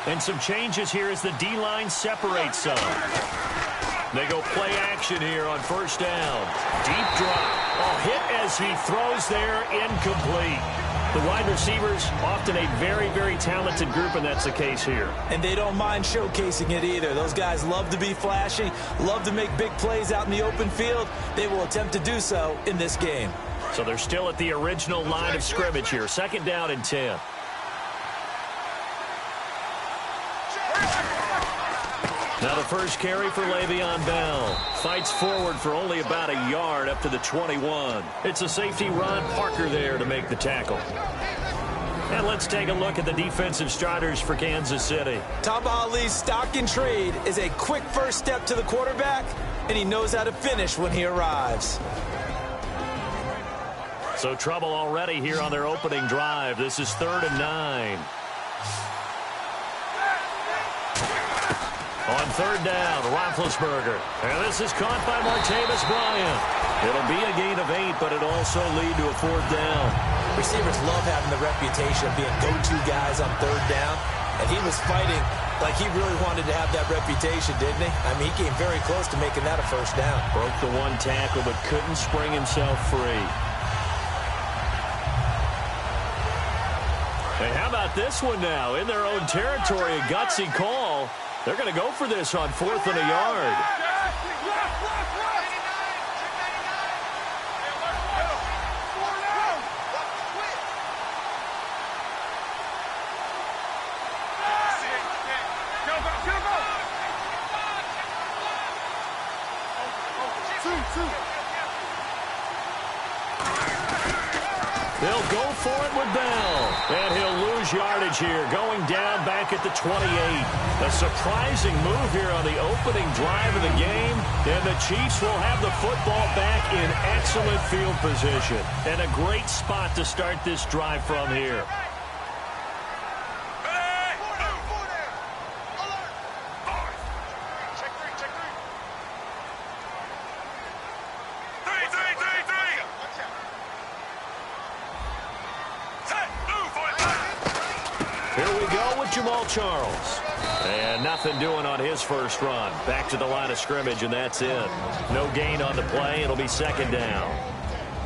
And some changes here as the D-line separates some. They go play action here on first down. Deep drop. Oh, hit as he throws there, incomplete. The wide receivers, often a very, very talented group, and that's the case here. And they don't mind showcasing it either. Those guys love to be flashy, love to make big plays out in the open field. They will attempt to do so in this game. So they're still at the original line of scrimmage here. Second down and 10. Now the first carry for Le'Veon Bell. Fights forward for only about a yard up to the 21. It's a safety Ron Parker there to make the tackle. And let's take a look at the defensive starters for Kansas City. Tom Ali's stock in trade is a quick first step to the quarterback, and he knows how to finish when he arrives. So trouble already here on their opening drive. This is 3rd and 9. On 3rd down, Roethlisberger. And this is caught by Martavis Bryant. It'll be a gain of 8, but it'll also lead to a 4th down. Receivers love having the reputation of being go-to guys on 3rd down. And he was fighting like he really wanted to have that reputation, didn't he? I mean, he came very close to making that a 1st down. Broke the one tackle, but couldn't spring himself free. And how about this one now? In their own territory, a gutsy call. They're going to go for this on 4th and a yard. They'll go for it with Bell. And he'll lose yardage here, going down back at the 28. A surprising move here on the opening drive of the game. And the Chiefs will have the football back in excellent field position. And a great spot to start this drive from here. Charles. And nothing doing on his first run. Back to the line of scrimmage, and that's it. No gain on the play. It'll be 2nd down.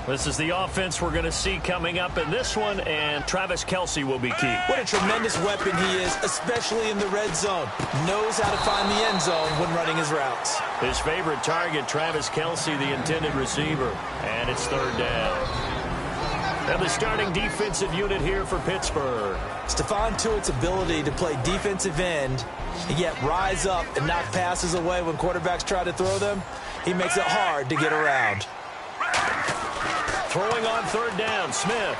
This is the offense we're going to see coming up in this one, and Travis Kelce will be key. What a tremendous weapon he is, especially in the red zone. Knows how to find the end zone when running his routes. His favorite target, Travis Kelce, the intended receiver. And it's 3rd down. And the starting defensive unit here for Pittsburgh. Stephon Tuitt's ability to play defensive end and yet rise up and knock passes away when quarterbacks try to throw them, he makes it hard to get around. Throwing on 3rd down, Smith.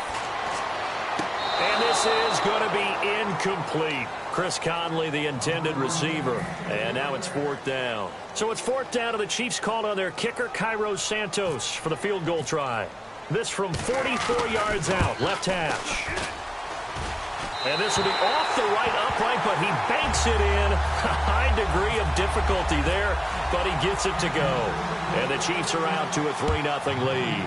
And this is going to be incomplete. Chris Conley, the intended receiver. And now it's 4th down. So it's 4th down, and the Chiefs called on their kicker, Cairo Santos, for the field goal try. This from 44 yards out, left hash. And this will be off the right upright, but he banks it in. A high degree of difficulty there, but he gets it to go. And the Chiefs are out to a 3-0 lead.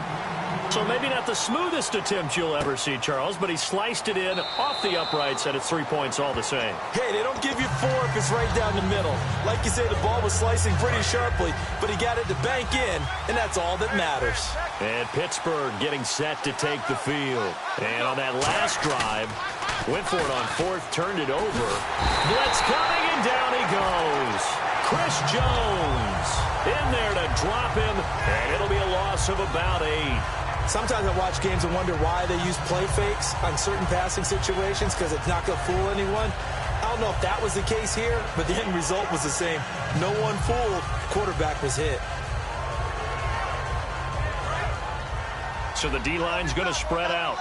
So maybe not the smoothest attempt you'll ever see, Charles, but he sliced it in off the uprights, and it's 3 points all the same. Hey, they don't give you 4 if it's right down the middle. Like you say, the ball was slicing pretty sharply, but he got it to bank in, and that's all that matters. And Pittsburgh getting set to take the field. And on that last drive, went for it on 4th, turned it over. Blitz coming, and down he goes. Chris Jones in there to drop him, and it'll be a loss of about 8. Sometimes I watch games and wonder why they use play fakes on certain passing situations because it's not going to fool anyone. I don't know if that was the case here, but the end result was the same. No one fooled. Quarterback was hit. So the D-line's going to spread out.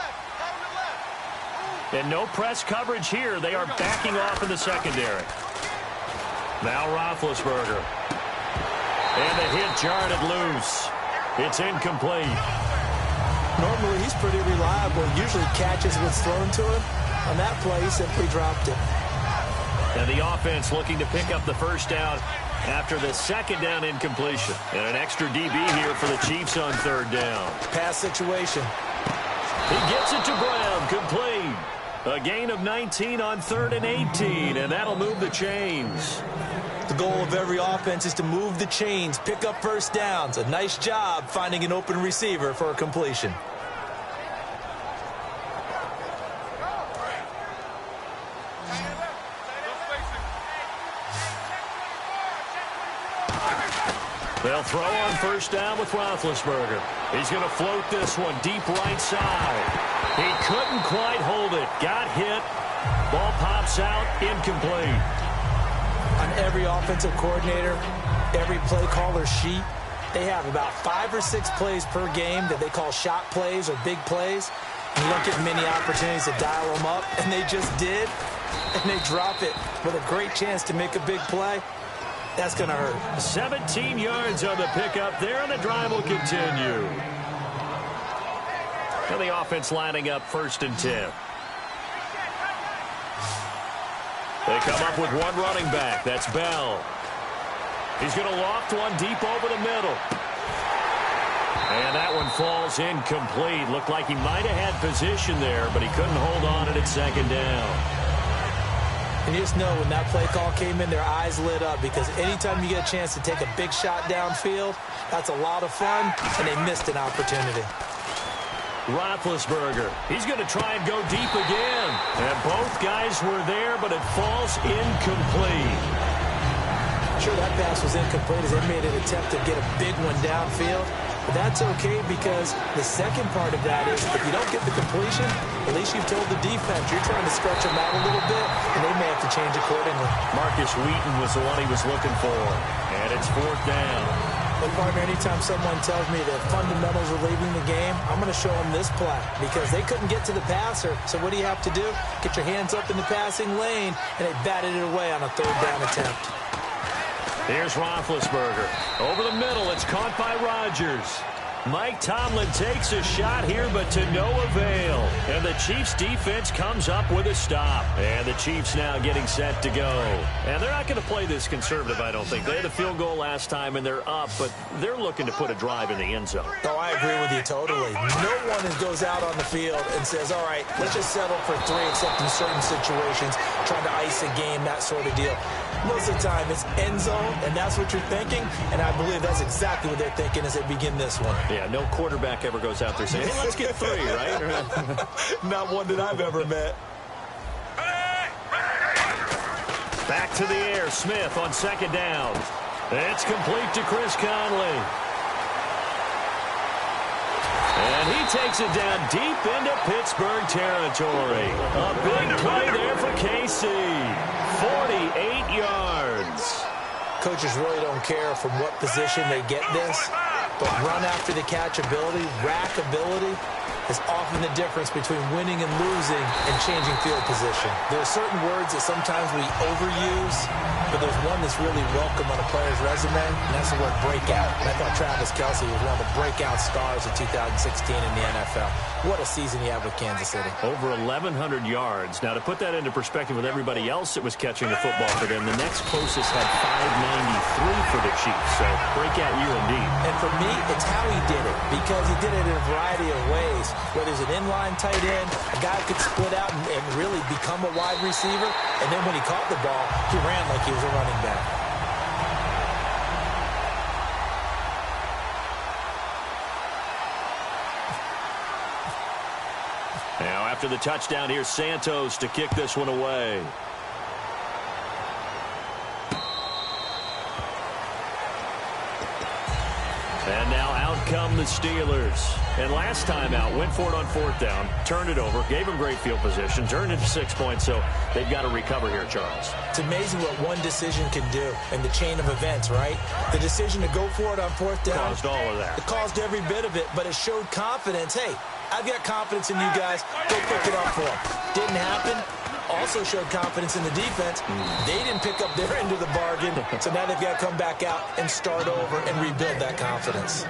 And no press coverage here. They are backing off in the secondary. Now Roethlisberger. And the hit jarred it loose. It's incomplete. Normally, he's pretty reliable. Usually catches what's thrown to him. On that play, he simply dropped it. And the offense looking to pick up the 1st down after the 2nd down incompletion. And an extra DB here for the Chiefs on 3rd down. Pass situation. He gets it to Brown, complete. A gain of 19 on 3rd and 18, and that'll move the chains. The goal of every offense is to move the chains, pick up first downs. A nice job finding an open receiver for a completion. They'll throw on first down with Roethlisberger. He's going to float this one deep right side. He couldn't quite hold it. Got hit. Ball pops out. Incomplete. On every offensive coordinator, every play caller sheet, they have about 5 or 6 plays per game that they call shot plays or big plays. You don't get many opportunities to dial them up, and they just did, and they drop it with a great chance to make a big play. That's going to hurt. 17 yards on the pickup there, and the drive will continue. And the offense lining up 1st and 10. They come up with one running back. That's Bell. He's going to loft one deep over the middle. And that one falls incomplete. Looked like he might have had position there, but he couldn't hold on at 2nd down. And you just know when that play call came in, their eyes lit up, because anytime you get a chance to take a big shot downfield, that's a lot of fun, and they missed an opportunity. Roethlisberger, he's going to try and go deep again. And both guys were there, but it falls incomplete. Sure, that pass was incomplete as they made an attempt to get a big one downfield. But that's okay, because the second part of that is if you don't get the completion, at least you've told the defense you're trying to stretch them out a little bit, and they may have to change accordingly. Marcus Wheaton was the one he was looking for. And it's 4th down. But, partner, anytime someone tells me that fundamentals are leaving the game, I'm going to show them this play, because they couldn't get to the passer. So what do you have to do? Get your hands up in the passing lane, and they batted it away on a 3rd down attempt. Here's Roethlisberger. Over the middle, it's caught by Rodgers. Mike Tomlin takes a shot here, but to no avail. And the Chiefs' defense comes up with a stop. And the Chiefs now getting set to go. And they're not going to play this conservative, I don't think. They had a field goal last time, and they're up, but they're looking to put a drive in the end zone. Oh, I agree with you totally. No one goes out on the field and says, all right, let's just settle for 3, except in certain situations, trying to ice a game, that sort of deal. Most of the time, it's end zone, and that's what you're thinking, and I believe that's exactly what they're thinking as they begin this one. Yeah, no quarterback ever goes out there saying, hey, let's get 3, right? Not one that I've ever met. Back to the air, Smith on 2nd down. It's complete to Chris Conley. And he takes it down deep into Pittsburgh territory. A big play there for KC. 48 yards. Coaches really don't care from what position they get this, but run after the catch ability, rack ability, is often the difference between winning and losing and changing field position. There are certain words that sometimes we overuse, but there's one that's really welcome on a player's resume, and that's the word breakout. And I thought Travis Kelce was one of the breakout stars of 2016 in the NFL. What a season he had with Kansas City. Over 1,100 yards. Now, to put that into perspective with everybody else that was catching the football for them, the next closest had 593 for the Chiefs. So, breakout year indeed. And for me, it's how he did it, because he did it in a variety of ways. Whether he's an inline tight end, a guy who could split out and really become a wide receiver, and then when he caught the ball, he ran like he was a running back. Now, after the touchdown, here's Santos to kick this one away. And now out come the Steelers. And last time out, went for it on 4th down, turned it over, gave them great field position, turned it to 6 points, so they've got to recover here, Charles. It's amazing what one decision can do in the chain of events, right? The decision to go for it on 4th down. Caused all of that. It caused every bit of it, but it showed confidence. Hey, I've got confidence in you guys. Go pick it up for them. Didn't happen. Also showed confidence in the defense. They didn't pick up their end of the bargain, so now they've got to come back out and start over and rebuild that confidence.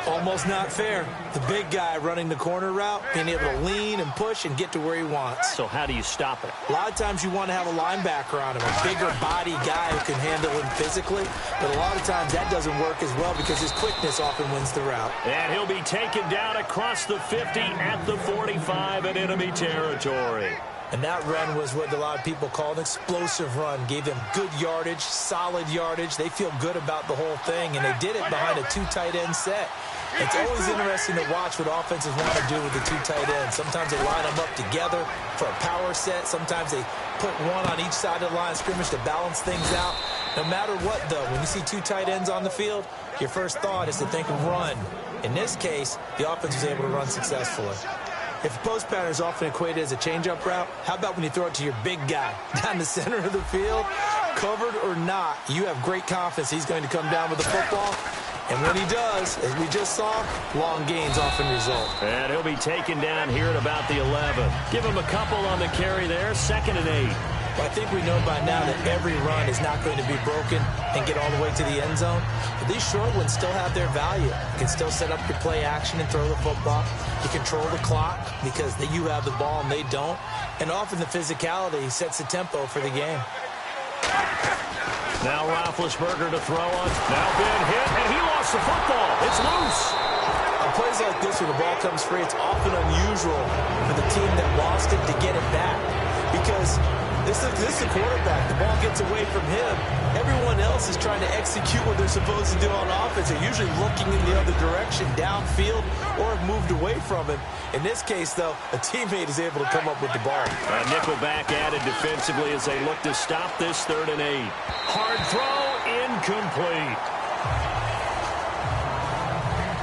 Almost not fair. The big guy running the corner route, being able to lean and push and get to where he wants. So how do you stop it? A lot of times you want to have a linebacker on him, a bigger body guy who can handle him physically, but a lot of times that doesn't work as well because his quickness often wins the route. And he'll be taken down across the 50 at the 45 in enemy territory. And that run was what a lot of people call an explosive run. Gave them good yardage, solid yardage. They feel good about the whole thing, and they did it behind a 2 tight end set. It's always interesting to watch what offenses want to do with the 2 tight ends. Sometimes they line them up together for a power set. Sometimes they put one on each side of the line of scrimmage to balance things out. No matter what, though, when you see 2 tight ends on the field, your first thought is to think of run. In this case, the offense was able to run successfully. If a post pattern is often equated as a change-up route, how about when you throw it to your big guy down the center of the field? Covered or not, you have great confidence he's going to come down with the football. And when he does, as we just saw, long gains often result. And he'll be taken down here at about the 11. Give him a couple on the carry there, 2nd and 8. Well, I think we know by now that every run is not going to be broken and get all the way to the end zone. But these short ones still have their value. You can still set up your play action and throw the football. You control the clock because you have the ball and they don't. And often the physicality sets the tempo for the game. Now Roethlisberger to throw on. Now been hit, and he lost the football. It's loose. On plays like this where the ball comes free, it's often unusual for the team that lost it to get it back. Because this is the quarterback. The ball gets away from him. Everyone else is trying to execute what they're supposed to do on offense. They're usually looking in the other direction, downfield, or have moved away from him. In this case, though, a teammate is able to come up with the ball. Nickelback added defensively as they look to stop this 3rd and 8. Hard throw, incomplete.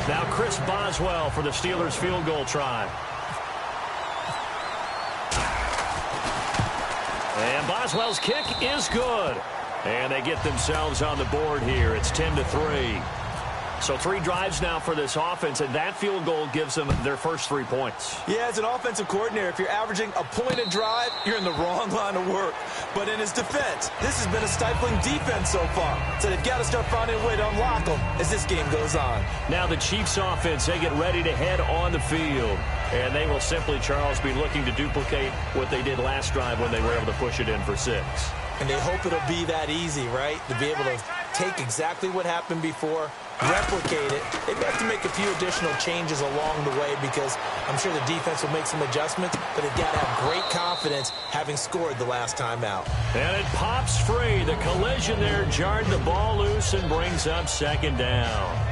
Now Chris Boswell for the Steelers field goal try. And Boswell's kick is good. And they get themselves on the board here. It's 10-3. So 3 drives now for this offense, and that field goal gives them their first 3 points. Yeah, as an offensive coordinator, if you're averaging a point a drive, you're in the wrong line of work. But in his defense, this has been a stifling defense so far. So they've got to start finding a way to unlock them as this game goes on. Now the Chiefs offense, they get ready to head on the field. And they will simply, Charles, be looking to duplicate what they did last drive when they were able to push it in for 6. And they hope it'll be that easy, right? To be able to take exactly what happened before, replicate it. They may have to make a few additional changes along the way because I'm sure the defense will make some adjustments, but they've got to have great confidence having scored the last time out. And it pops free. The collision there jarred the ball loose and brings up 2nd down.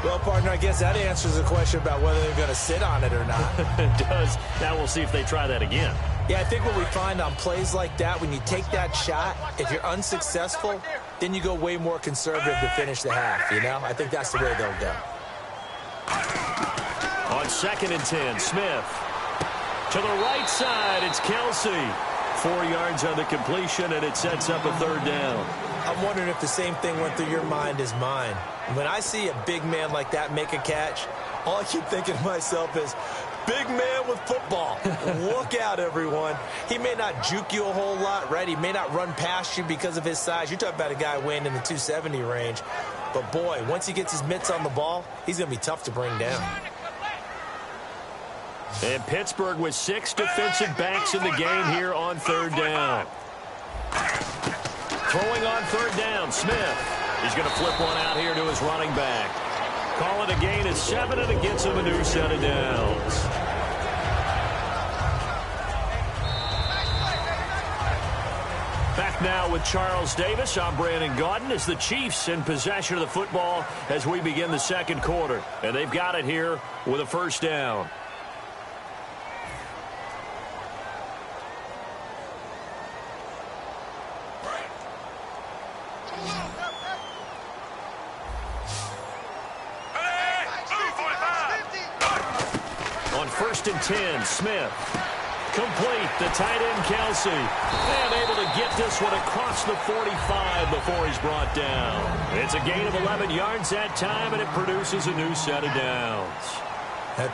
Well, partner, I guess that answers the question about whether they're going to sit on it or not. It does. Now we'll see if they try that again. Yeah, I think what we find on plays like that, when you take that shot, if you're unsuccessful, then you go way more conservative to finish the half, you know? I think that's the way they'll go. On 2nd and 10, Smith. To the right side, it's Kelsey. 4 yards on the completion, and it sets up a 3rd down. I'm wondering if the same thing went through your mind as mine. When I see a big man like that make a catch, all I keep thinking to myself is, big man with football. Look out, everyone. He may not juke you a whole lot, right? He may not run past you because of his size. You're talking about a guy weighing in the 270 range. But, boy, once he gets his mitts on the ball, he's going to be tough to bring down. And Pittsburgh with 6 defensive backs in the game here on 3rd down. Throwing on 3rd down, Smith. He's going to flip one out here to his running back. Call it a gain of 7, and it gets him a new set of downs. Back now with Charles Davis. I'm Brandon Gaudin as the Chiefs in possession of the football as we begin the 2nd quarter. And they've got it here with a 1st down. On 1st and 10, Smith. Complete, the tight end Kelsey. And able to get this one across the 45 before he's brought down. It's a gain of 11 yards that time, and it produces a new set of downs.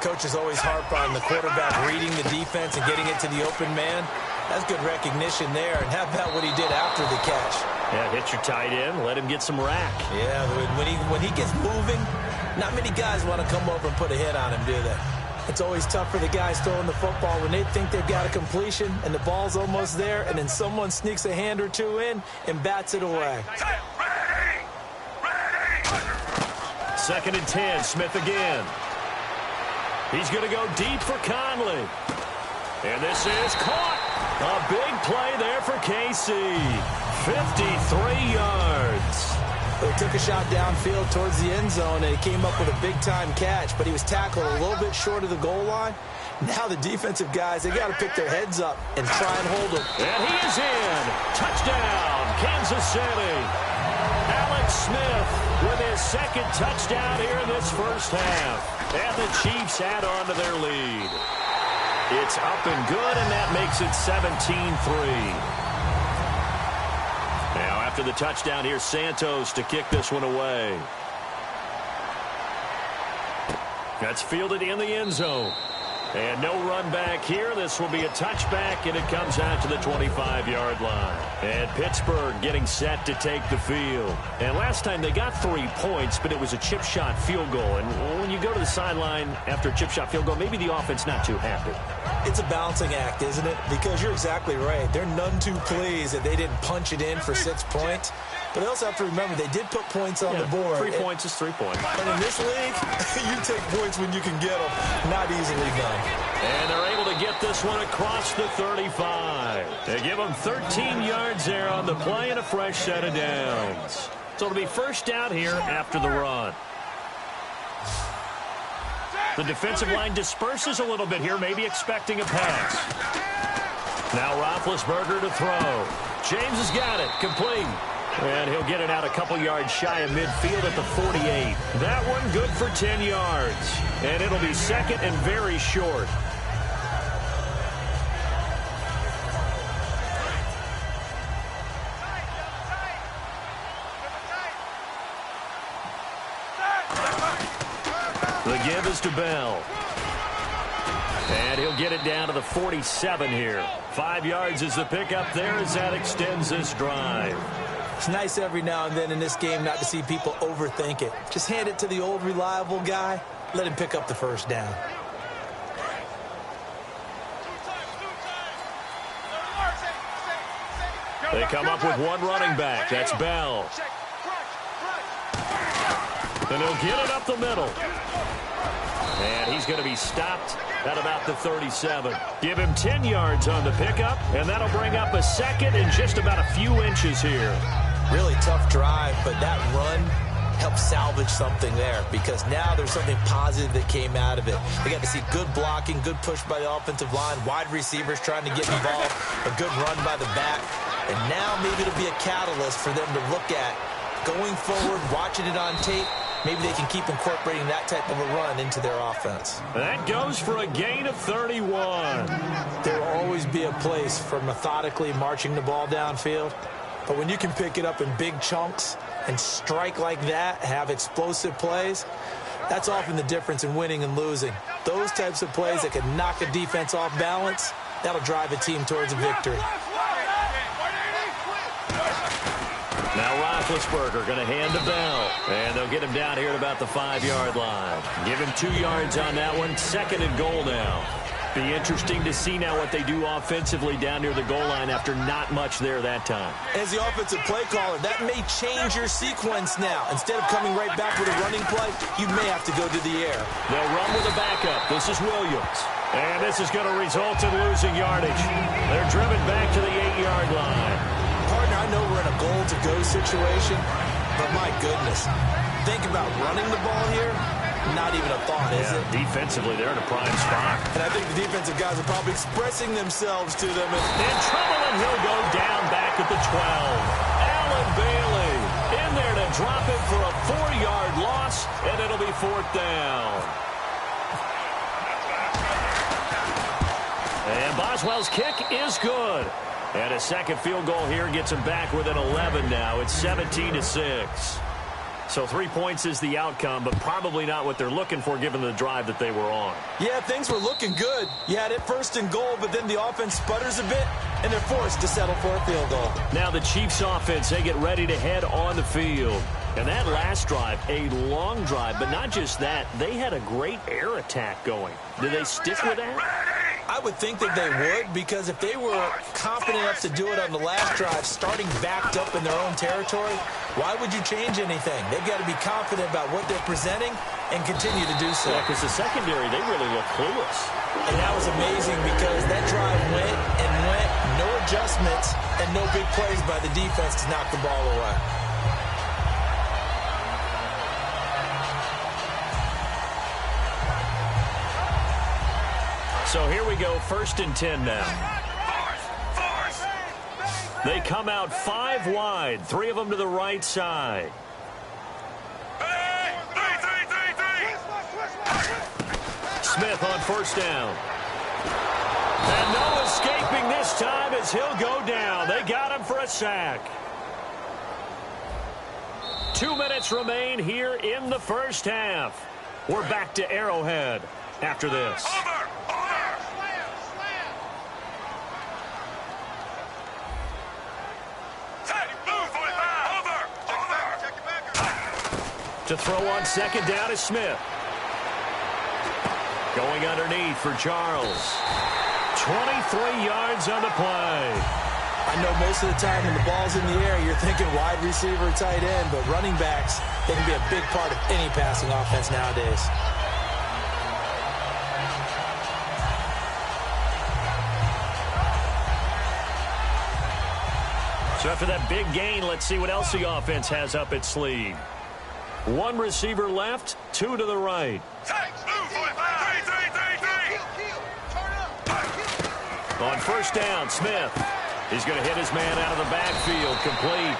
Coaches always harp on the quarterback reading the defense and getting it to the open man. That's good recognition there. And how about what he did after the catch? Yeah, hit your tight end, let him get some rack. Yeah, when he gets moving, not many guys want to come over and put a hit on him, do they? It's always tough for the guys throwing the football when they think they've got a completion and the ball's almost there, and then someone sneaks a hand or two in and bats it away. 2nd and 10, Smith again. He's going to go deep for Conley. And this is caught. A big play there for KC. 53 yards. He took a shot downfield towards the end zone, and he came up with a big-time catch, but he was tackled a little bit short of the goal line. Now the defensive guys, they got to pick their heads up and try and hold him. And he is in. Touchdown, Kansas City. Alex Smith with his second touchdown here in this first half. And the Chiefs add on to their lead. It's up and good, and that makes it 17-3. Now, after the touchdown, here's Santos to kick this one away. That's fielded in the end zone. And no run back here. This will be a touchback, and it comes out to the 25-yard line. And Pittsburgh getting set to take the field. And last time they got 3 points, but it was a chip shot field goal. And when you go to the sideline after a chip shot field goal, maybe the offense not too happy. It's a balancing act, isn't it? Because you're exactly right. They're none too pleased that they didn't punch it in for 6 points. But they also have to remember they did put points on the board. 3 points is 3 points. And in this league, you take points when you can get them. Not easily done. And they're able to get this one across the 35. They give them 13 yards there on the play and a fresh set of downs. So it'll be first down here after the run. The defensive line disperses a little bit here, maybe expecting a pass. Now Roethlisberger to throw. James has got it, complete. And he'll get it out a couple yards shy of midfield at the 48. That one good for 10 yards. And it'll be second and very short. The give is to Bell. And he'll get it down to the 47 here. 5 yards is the pickup there as that extends this drive. It's nice every now and then in this game not to see people overthink it. Just hand it to the old reliable guy. Let him pick up the first down. They come up with one running back. That's Bell. And he'll get it up the middle. And he's going to be stopped at about the 37. Give him 10 yards on the pickup, and that'll bring up a second and just about a few inches here. Really tough drive, but that run helped salvage something there because now there's something positive that came out of it. They got to see good blocking, good push by the offensive line, wide receivers trying to get involved, a good run by the back, and now maybe it'll be a catalyst for them to look at going forward, watching it on tape. Maybe they can keep incorporating that type of a run into their offense. That goes for a gain of 31. There will always be a place for methodically marching the ball downfield. But when you can pick it up in big chunks and strike like that, have explosive plays, that's often the difference in winning and losing. Those types of plays that can knock a defense off balance, that'll drive a team towards a victory. Now Roethlisberger going to hand to Bell. And they'll get him down here at about the 5-yard line. Give him 2 yards on that one. Second and goal now. Be interesting to see now what they do offensively down near the goal line after not much there that time. As the offensive play caller, that may change your sequence now. Instead of coming right back with a running play, you may have to go to the air. They'll run with a backup. This is Williams. And this is going to result in losing yardage. They're driven back to the 8-yard line. Partner, I know we're in a goal-to-go situation, but my goodness, think about running the ball here. Not even a thought, is it? Defensively, they're in a prime spot. And I think the defensive guys are probably expressing themselves to them. In trouble, and he'll go down back at the 12. Allen Bailey in there to drop it for a 4-yard loss, and it'll be fourth down. And Boswell's kick is good. And a second field goal here gets him back within 11 now. It's 17-6. So 3 points is the outcome, but probably not what they're looking for given the drive that they were on. Yeah, things were looking good. You had it first and goal, but then the offense sputters a bit, and they're forced to settle for a field goal. Now the Chiefs offense, they get ready to head on the field. And that last drive, a long drive, but not just that, they had a great air attack going. Do they stick with that? I would think that they would, because if they were confident enough to do it on the last drive, starting backed up in their own territory, why would you change anything? They've got to be confident about what they're presenting and continue to do so. Yeah, because the secondary, they really look clueless. And that was amazing because that drive went and went and adjustments and no big plays by the defense to knock the ball away. So here we go, 1st and 10 now. They come out 5 wide, 3 of them to the right side. Smith on 1st down. And no escaping this time as he'll go down. They got him for a sack. 2 minutes remain here in the 1st half. We're back to Arrowhead after this. To throw on 2nd down is Smith. Going underneath for Charles. 23 yards on the play. I know most of the time when the ball's in the air, you're thinking wide receiver, tight end, but running backs, they can be a big part of any passing offense nowadays. So after that big gain, let's see what else the offense has up its sleeve. 1 receiver left, 2 to the right. On 1st down, Smith. He's going to hit his man out of the backfield, complete.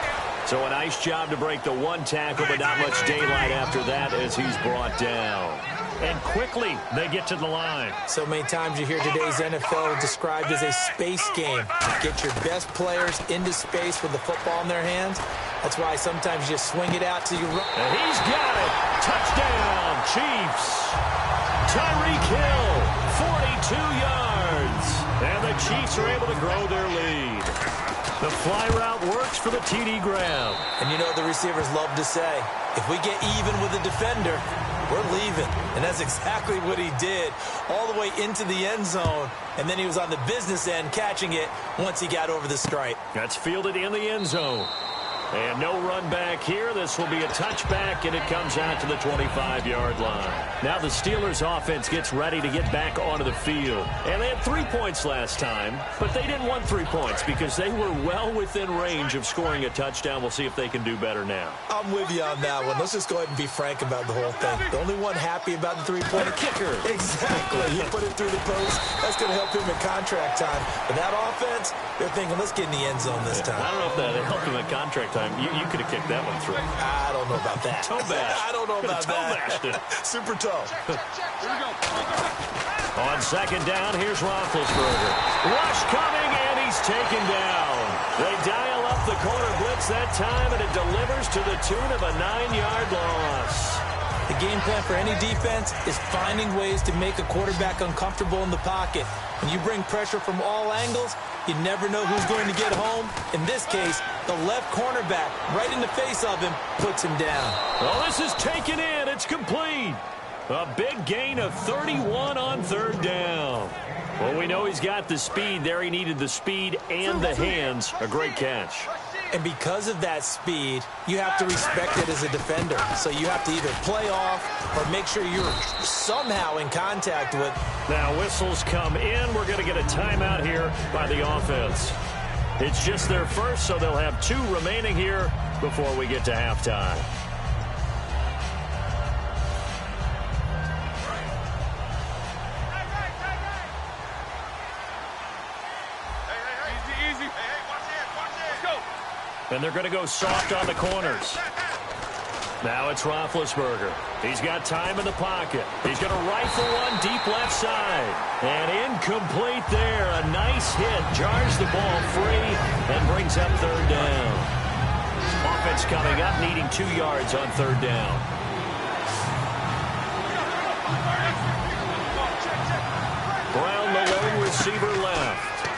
So a nice job to break the 1 tackle, but not much daylight after that as he's brought down. And quickly, they get to the line. So many times you hear today's NFL described as a space game. Get your best players into space with the football in their hands. That's why sometimes you swing it out till you run. And he's got it. Touchdown, Chiefs. Tyreek Hill, 42 yards. And the Chiefs are able to grow their lead. The fly route works for the TD grab. And you know the receivers love to say, if we get even with the defender, we're leaving. And that's exactly what he did, all the way into the end zone. And then he was on the business end catching it once he got over the stripe. That's fielded in the end zone. And no run back here. This will be a touchback, and it comes out to the 25-yard line. Now the Steelers' offense gets ready to get back onto the field. And they had 3 points last time, but they didn't want 3 points because they were well within range of scoring a touchdown. We'll see if they can do better now. I'm with you on that one. Let's just go ahead and be frank about the whole thing. The only one happy about the 3-point kicker. Exactly. He put it through the post. That's going to help him in contract time. But that offense, they're thinking, let's get in the end zone this time. I don't know if that helped him in contract time. You could have kicked that one through. I don't know about that. Toe bash. I don't know about that. Super toe. Here we go. On 2nd down, here's Roethlisberger. Rush coming, and he's taken down. They dial up the corner blitz that time, and it delivers to the tune of a 9-yard loss. The game plan for any defense is finding ways to make a quarterback uncomfortable in the pocket. When you bring pressure from all angles, you never know who's going to get home. In this case, the left cornerback, right in the face of him, puts him down. Well, this is taken in. It's complete. A big gain of 31 on 3rd down. Well, we know he's got the speed there. He needed the speed and the hands. A great catch. And because of that speed, you have to respect it as a defender. So you have to either play off or make sure you're somehow in contact with. Now whistles come in. We're going to get a timeout here by the offense. It's just their first, so they'll have 2 remaining here before we get to halftime. And they're going to go soft on the corners. Now it's Roethlisberger. He's got time in the pocket. He's going to rifle one deep left side. And incomplete there. A nice hit. Jars the ball free and brings up 3rd down. Offense coming up, needing 2 yards on 3rd down. Brown, the lone receiver left.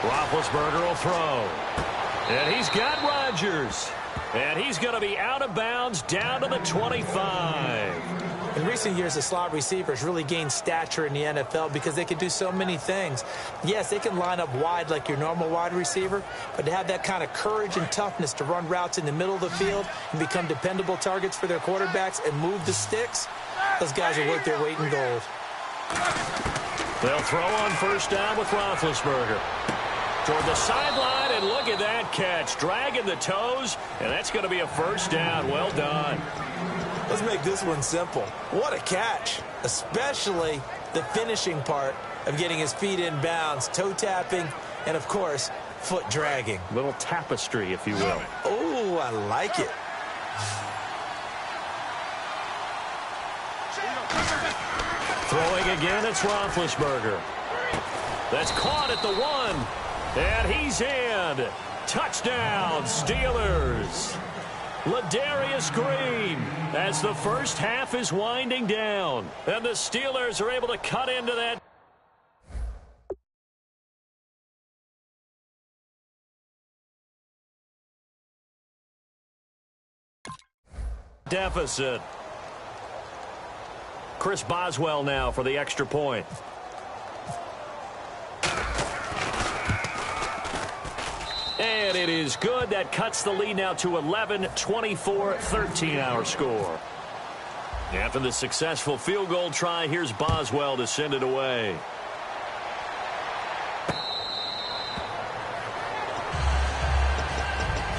Roethlisberger will throw. And he's got Rodgers. And he's going to be out of bounds down to the 25. In recent years, the slot receivers really gained stature in the NFL because they can do so many things. Yes, they can line up wide like your normal wide receiver, but to have that kind of courage and toughness to run routes in the middle of the field and become dependable targets for their quarterbacks and move the sticks, those guys are worth their weight in gold. They'll throw on 1st down with Roethlisberger. toward the sideline, and look at that catch. Dragging the toes, and that's going to be a first down. Well done. Let's make this one simple. What a catch, especially the finishing part of getting his feet in bounds, toe tapping, and, of course, foot dragging. Little tapestry, if you will. Oh, I like it. Throwing again, it's Roethlisberger. That's caught at the 1, and he's in. Touchdown, Steelers. Ladarius Green, as the first half is winding down, and the Steelers are able to cut into that deficit. Chris Boswell now for the extra point. And it is good. That cuts the lead now to 11, 24, 13 our score. After the successful field goal try, here's Boswell to send it away.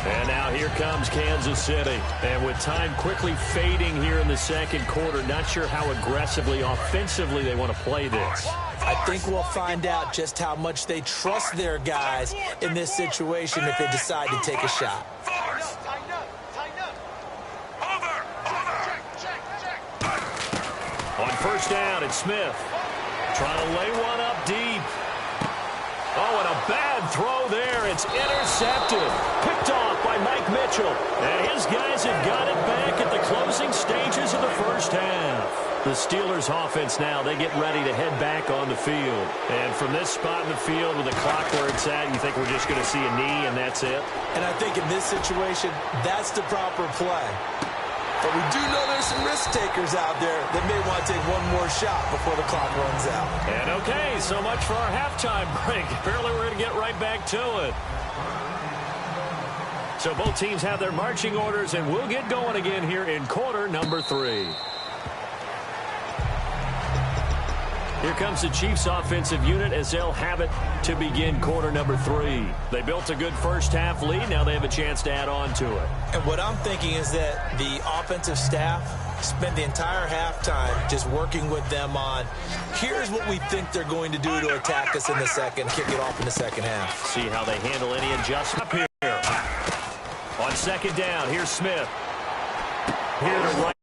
And now here comes Kansas City. And with time quickly fading here in the second quarter, not sure how aggressively, offensively they want to play this. I think we'll find out just how much they trust their guys in this situation if they decide to take a shot. On first down, it's Smith. Trying to lay one up deep. Oh, and a bad throw there. It's intercepted. Picked off by Mike Mitchell. And his guys have got it back at the closing stages of the first half. The Steelers offense now, they get ready to head back on the field. And from this spot in the field with the clock where it's at, you think we're just going to see a knee and that's it? And I think in this situation, that's the proper play. But we do know there's some risk takers out there that may want to take one more shot before the clock runs out. And okay, so much for our halftime break. Apparently we're going to get right back to it. So both teams have their marching orders, and we'll get going again here in quarter number 3. Here comes the Chiefs offensive unit as they'll have it to begin quarter number 3. They built a good first half lead. Now they have a chance to add on to it. And what I'm thinking is that the offensive staff spent the entire halftime just working with them on, here's what we think they're going to do to attack us in the second, kick it off in the second half. See how they handle any adjustment up here. On second down, here's Smith. Here to right.